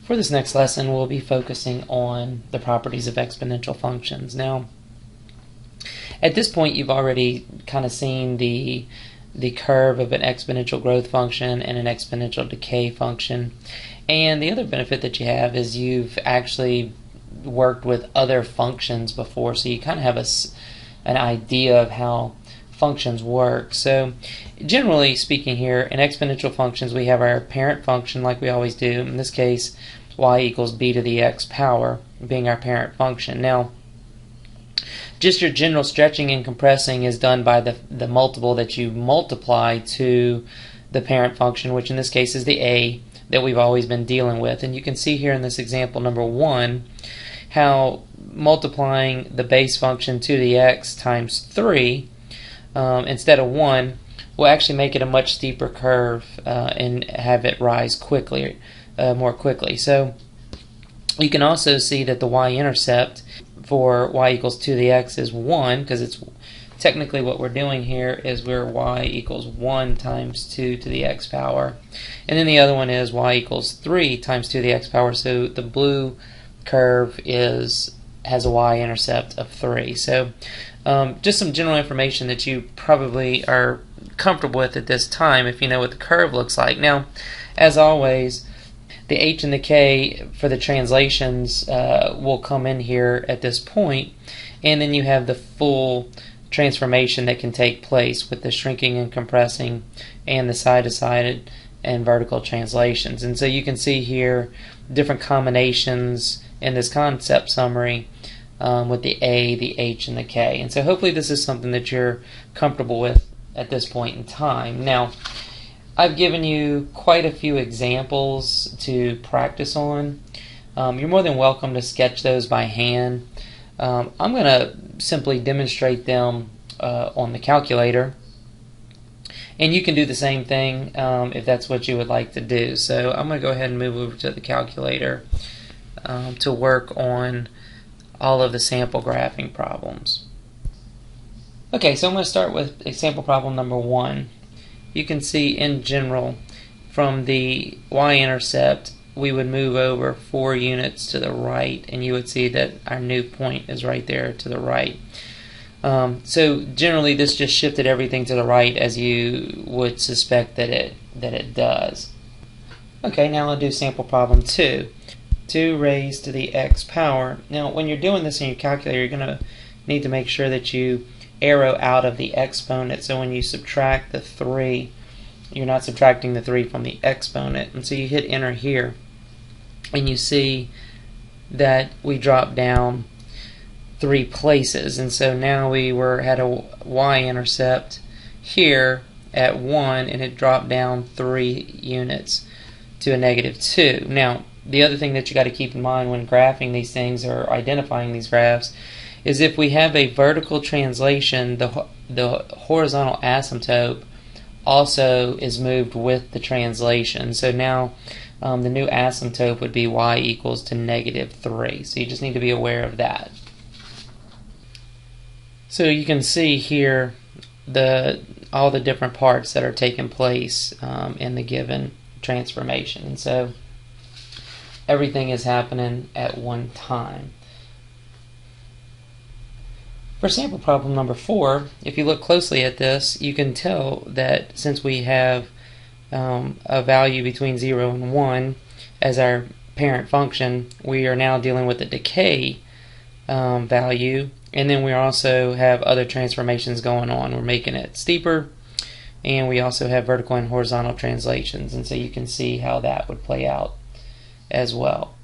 For this next lesson, we'll be focusing on the properties of exponential functions. Now, at this point, you've already kind of seen the curve of an exponential growth function and an exponential decay function. And the other benefit that you have is you've actually worked with other functions before, so you kind of have an idea of how functions work. So generally speaking here, in exponential functions, we have our parent function like we always do. In this case, y equals b to the x power being our parent function. Now, just your general stretching and compressing is done by the multiple that you multiply to the parent function, which in this case is the a that we've always been dealing with. And you can see here in this example number 1 how multiplying the base function to the x times 3 instead of 1 will actually make it a much steeper curve and have it rise quickly, more quickly. So you can also see that the y-intercept for y equals 2 to the x is 1, because it's technically what we're doing here is we're y equals 1 times 2 to the x power. And then the other one is y equals 3 times 2 to the x power. So the blue curve has a y-intercept of 3. So just some general information that you probably are comfortable with at this time if you know what the curve looks like. Now, as always, the h and the k for the translations will come in here at this point, and then you have the full transformation that can take place with the shrinking and compressing and the side-to-side and vertical translations. And so you can see here different combinations in this concept summary with the a, the h, and the k. And so hopefully this is something that you're comfortable with at this point in time. Now, I've given you quite a few examples to practice on. You're more than welcome to sketch those by hand. I'm going to simply demonstrate them on the calculator, and you can do the same thing if that's what you would like to do. So I'm going to go ahead and move over to the calculator to work on all of the sample graphing problems. Okay, so I'm going to start with example problem number 1. You can see in general from the y-intercept we would move over 4 units to the right, and you would see that our new point is right there to the right. So generally this just shifted everything to the right, as you would suspect that it does. Okay, now I'll do sample problem 2. 2 raised to the x power. Now when you're doing this in your calculator, you're going to need to make sure that you arrow out of the exponent, so when you subtract the 3, you're not subtracting the 3 from the exponent. And so you hit enter here, and you see that we dropped down 3 places. And so now we had a y-intercept here at 1, and it dropped down 3 units to a -2. Now, the other thing that you got to keep in mind when graphing these things or identifying these graphs is if we have a vertical translation, the horizontal asymptote also is moved with the translation. So now the new asymptote would be y equals to -3. So you just need to be aware of that. So you can see here all the different parts that are taking place in the given transformation. And so everything is happening at one time. For sample problem number 4, if you look closely at this, you can tell that since we have a value between 0 and 1 as our parent function, we are now dealing with the decay value, and then we also have other transformations going on. We're making it steeper, and we also have vertical and horizontal translations, and so you can see how that would play out as well.